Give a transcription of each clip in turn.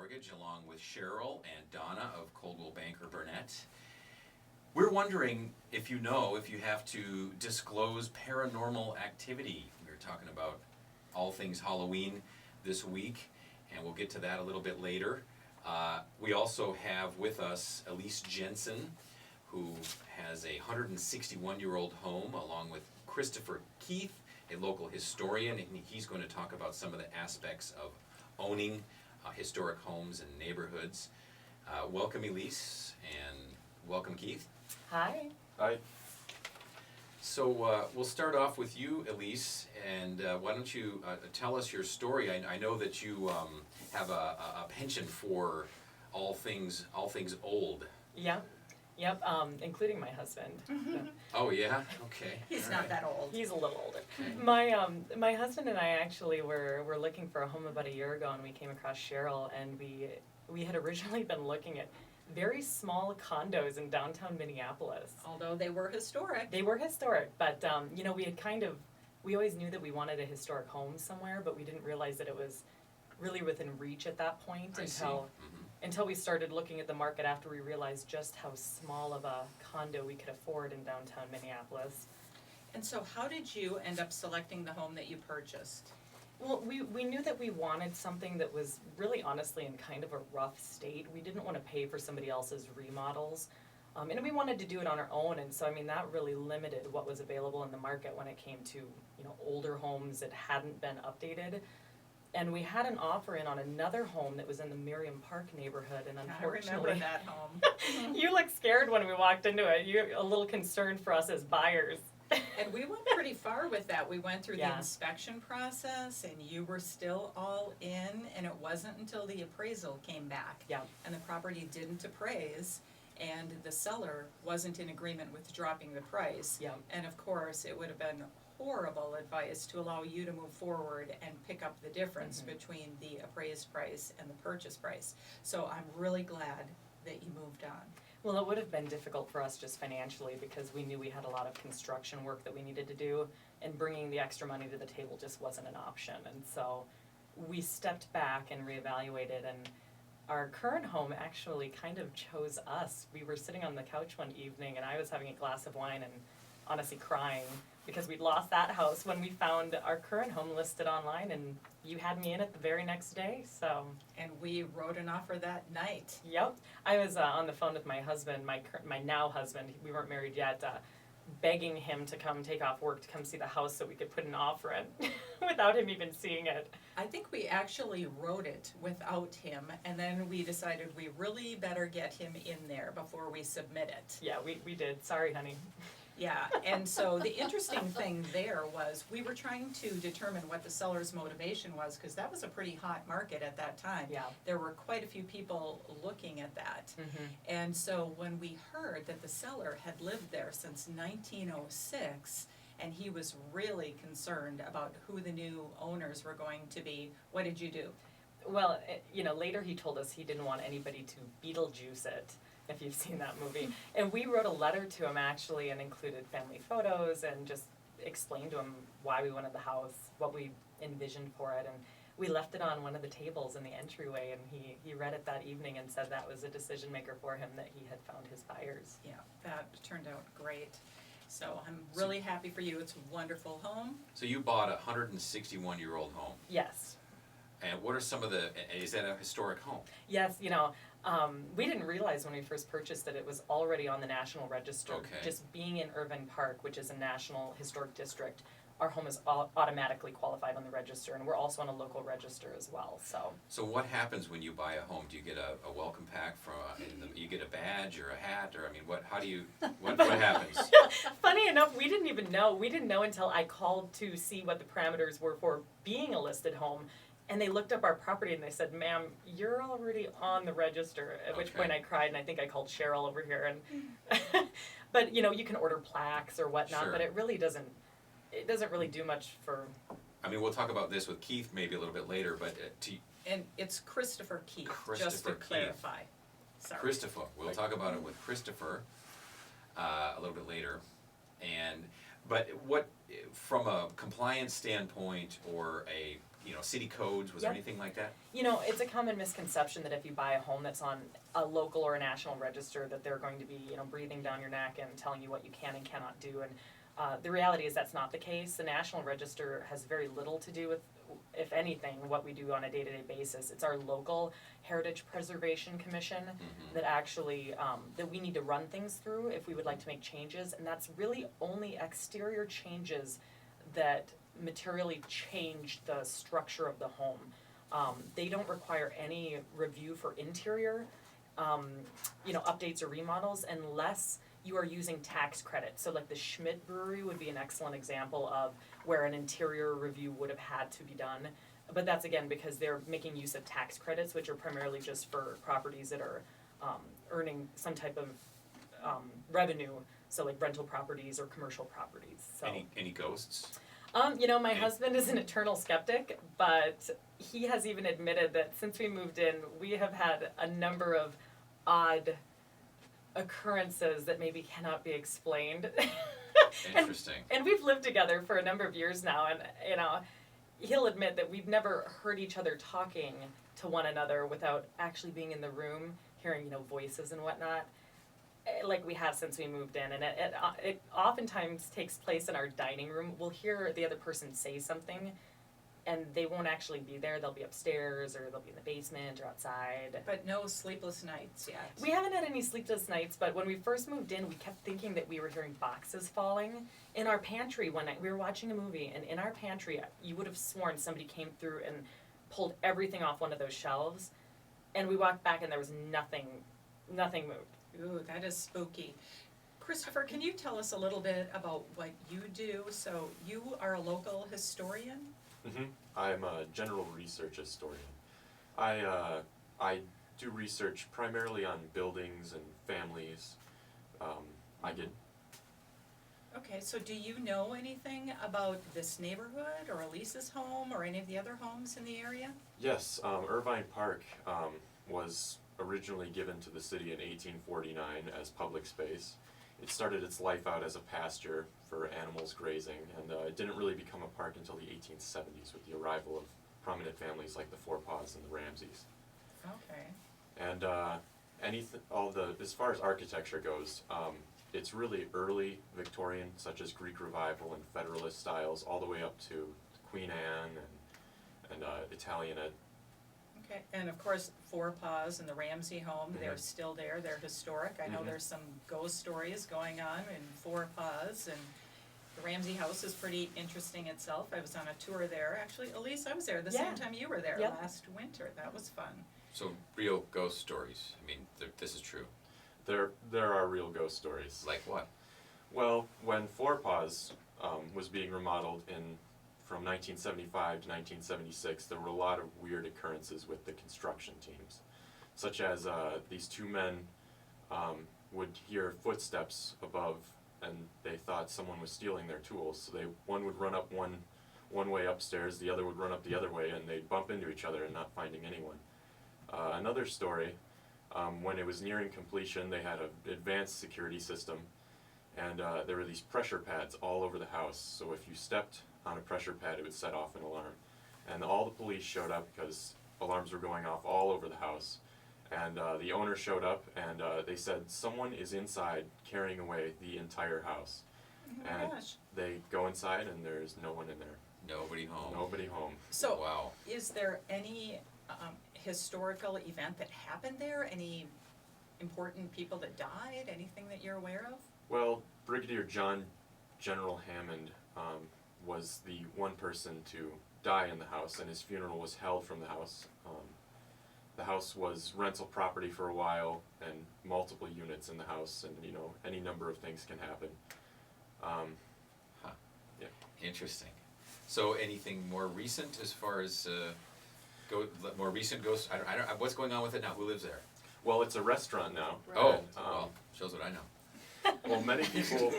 Mortgage, along with Cheryl and Donna of Coldwell Banker Burnett. We're wondering if you have to disclose paranormal activity. We're talking about all things Halloween this week, and we'll get to that a little bit later. We also have with us Elyse Jensen, who has a 161-year-old home, along with Christopher Keith, a local historian, and he's going to talk about some of the aspects of owning historic homes and neighborhoods. Welcome, Elyse, and welcome, Keith. Hi. Hi. So we'll start off with you, Elyse, and why don't you tell us your story? I know that you have a penchant for all things old. Yep, including my husband. Oh yeah, okay. He's All not right. that old. He's a little older. Okay. My husband and I actually were looking for a home about a year ago, and we came across Cheryl, and we had originally been looking at very small condos in downtown Minneapolis. Although they were historic. They were historic, but we always knew that we wanted a historic home somewhere, but we didn't realize that it was really within reach at that point until we started looking at the market after we realized just how small of a condo we could afford in downtown Minneapolis. And so how did you end up selecting the home that you purchased? Well, we knew that we wanted something that was really honestly in kind of a rough state. We didn't want to pay for somebody else's remodels. And we wanted to do it on our own, and so that really limited what was available in the market when it came to older homes that hadn't been updated. And we had an offer in on another home that was in the Miriam Park neighborhood, and unfortunately, I remember that home. you looked scared when we walked into it. You're a little concerned for us as buyers. And we went pretty far with that. We went through the Yeah. inspection process, and you were still all in, and it wasn't until the appraisal came back. Yeah. And the property didn't appraise, and the seller wasn't in agreement with dropping the price. Yeah. And of course, it would have been horrible advice to allow you to move forward and pick up the difference between the appraised price and the purchase price. So I'm really glad that you moved on. Well, it would have been difficult for us just financially because we knew we had a lot of construction work that we needed to do, and bringing the extra money to the table just wasn't an option. And so we stepped back and reevaluated, and our current home actually kind of chose us. We were sitting on the couch one evening, and I was having a glass of wine and honestly crying because we'd lost that house when we found our current home listed online, and you had me in it the very next day, so. And we wrote an offer that night. Yep. I was on the phone with my husband, my now husband, we weren't married yet, begging him to come take off work to come see the house so we could put an offer in without him even seeing it. I think we actually wrote it without him, and then we decided we really better get him in there before we submit it. Yeah, we did. Sorry, honey. Yeah, and so the interesting thing there was we were trying to determine what the seller's motivation was, because that was a pretty hot market at that time. Yeah. There were quite a few people looking at that. And so when we heard that the seller had lived there since 1906, and he was really concerned about who the new owners were going to be, what did you do? Well, later he told us he didn't want anybody to Beetlejuice it, if you've seen that movie. And we wrote a letter to him actually and included family photos and just explained to him why we wanted the house, what we envisioned for it. And we left it on one of the tables in the entryway, and he read it that evening and said that was a decision maker for him, that he had found his buyers. Yeah, that turned out great. So I'm really happy for you. It's a wonderful home. So you bought a 161-year-old home. Yes. And what are some of is that a historic home? Yes, we didn't realize when we first purchased it, it was already on the National Register. Okay. Just being in Irvine Park, which is a National Historic District, our home is automatically qualified on the register, and we're also on a local register as well, so. So what happens when you buy a home? Do you get a welcome pack from, you get a badge or a hat, or what happens? Funny enough, we didn't even know. We didn't know until I called to see what the parameters were for being a listed home. And they looked up our property and they said, "Ma'am, you're already on the register." At which point I cried, and I think I called Cheryl over here. And but you can order plaques or whatnot, Sure. but it doesn't really do much for. We'll talk about this with Keith maybe a little bit later, but And it's Christopher Keith, just Christopher to Keith. clarify. Sorry. Christopher. We'll talk about it with Christopher a little bit later. But what, from a compliance standpoint or a city codes? Was there Yep. anything like that? It's a common misconception that if you buy a home that's on a local or a national register, that they're going to be, breathing down your neck and telling you what you can and cannot do. And the reality is that's not the case. The National Register has very little to do with, if anything, what we do on a day-to-day basis. It's our local Heritage Preservation Commission that actually, that we need to run things through if we would like to make changes. And that's really only exterior changes that materially change the structure of the home. They don't require any review for interior, updates or remodels unless you are using tax credits. So like the Schmidt Brewery would be an excellent example of where an interior review would have had to be done. But that's again because they're making use of tax credits, which are primarily just for properties that are earning some type of revenue. So like rental properties or commercial properties. So. Any ghosts? My husband is an eternal skeptic, but he has even admitted that since we moved in, we have had a number of odd occurrences that maybe cannot be explained. Interesting. And we've lived together for a number of years now, and he'll admit that we've never heard each other talking to one another without actually being in the room, hearing voices and whatnot, like we have since we moved in. And it oftentimes takes place in our dining room. We'll hear the other person say something, and they won't actually be there. They'll be upstairs, or they'll be in the basement, or outside. But no sleepless nights yet. We haven't had any sleepless nights, but when we first moved in, we kept thinking that we were hearing boxes falling. In our pantry one night, we were watching a movie, and in our pantry, you would have sworn somebody came through and pulled everything off one of those shelves. And we walked back, and there was nothing moved. Ooh, that is spooky. Christopher, can you tell us a little bit about what you do? So you are a local historian? I'm a general research historian. I do research primarily on buildings and families. Okay, so do you know anything about this neighborhood or Elyse's home or any of the other homes in the area? Yes, Irvine Park was originally given to the city in 1849 as public space. It started its life out as a pasture for animals grazing, and it didn't really become a park until the 1870s with the arrival of prominent families like the Forepaws and the Ramseys. Okay. And as far as architecture goes, it's really early Victorian, such as Greek Revival and Federalist styles, all the way up to Queen Anne and Italianate. Okay, and of course, Forepaws and the Ramsey home, they're still there, they're historic. I know there's some ghost stories going on in Forepaws, and the Ramsey house is pretty interesting itself. I was on a tour there, actually. Elyse, I was there the same time you were there last winter. That was fun. So real ghost stories. I mean, this is true. There are real ghost stories. Like what? Well, when Forepaws was being remodeled from 1975 to 1976, there were a lot of weird occurrences with the construction teams, such as these two men would hear footsteps above, and they thought someone was stealing their tools. So one would run up one way upstairs, the other would run up the other way, and they'd bump into each other and not finding anyone. Another story, when it was nearing completion, they had an advanced security system, and there were these pressure pads all over the house. So if you stepped on a pressure pad, it would set off an alarm. And all the police showed up because alarms were going off all over the house. And the owner showed up, and they said, someone is inside carrying away the entire house. Oh my And gosh. they go inside, and there's no one in there. Nobody home. Nobody home. So, Wow. is there any historical event that happened there? Any important people that died? Anything that you're aware of? Well, Brigadier John General Hammond was the one person to die in the house, and his funeral was held from the house. The house was rental property for a while, and multiple units in the house, and any number of things can happen. Interesting. So anything more recent as far as more recent ghosts? I don't. What's going on with it now? Who lives there? Well, it's a restaurant now. Oh, and, well, shows what I know. well, many people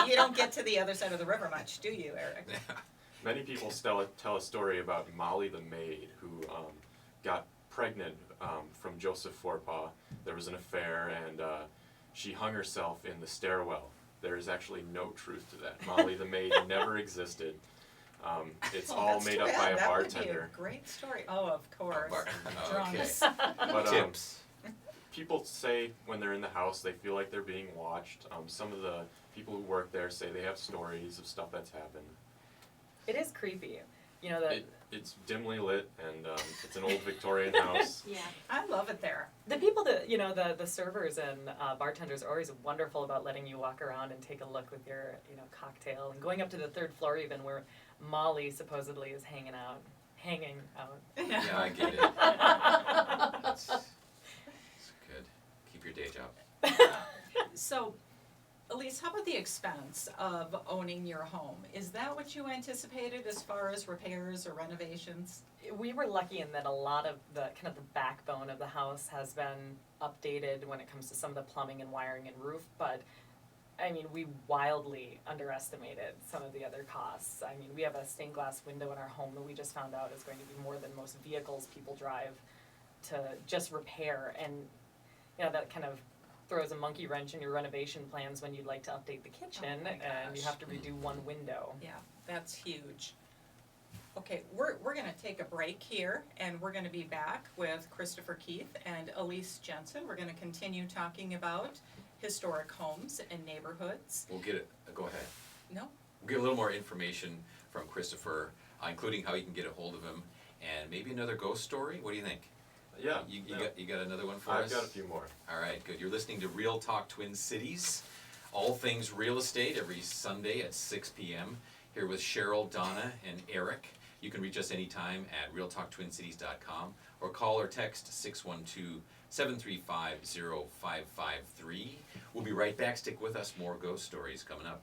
You don't get to the other side of the river much, do you, Eric? Many people tell a story about Molly the maid, who got pregnant from Joseph Forepaugh. There was an affair, and she hung herself in the stairwell. There is actually no truth to that. Molly the maid never existed. It's Oh, all that's made too up bad. by a That would bartender. be a great story. Oh, of course. Drunks. But Tips. people say when they're in the house they feel like they're being watched. Some of the people who work there say they have stories of stuff that's happened. It is creepy, you know, that It's dimly lit and it's an old Victorian house. Yeah. I love it there. the people that, you know, the servers and bartenders are always wonderful about letting you walk around and take a look with your, you know, cocktail, and going up to the third floor even where Molly supposedly is hanging out. Yeah, I get it. It's good. Keep your day job. So, Elyse, how about the expense of owning your home? Is that what you anticipated as far as repairs or renovations? We were lucky in that a lot of the kind of the backbone of the house has been updated when it comes to some of the plumbing and wiring and roof, but I mean, we wildly underestimated some of the other costs. I mean, we have a stained glass window in our home that we just found out is going to be more than most vehicles people drive to just repair, and you know, that kind of throws a monkey wrench in your renovation plans when you'd like to update the kitchen Oh my and you gosh. have to redo one window. Yeah, that's huge. Okay, we're gonna take a break here, and we're gonna be back with Christopher Keith and Elyse Jensen. We're gonna continue talking about historic homes and neighborhoods. We'll get it. Go ahead. No? We'll get a little more information from Christopher, including how you can get a hold of him, and maybe another ghost story. What do you think? Yeah. You got another one for I've us? got a few more. All right, good. You're listening to Real Talk Twin Cities, all things real estate every Sunday at 6 p.m. Here with Cheryl, Donna, and Eric. You can reach us anytime at realtalktwincities.com or call or text 612-735-0553. We'll be right back. Stick with us. More ghost stories coming up.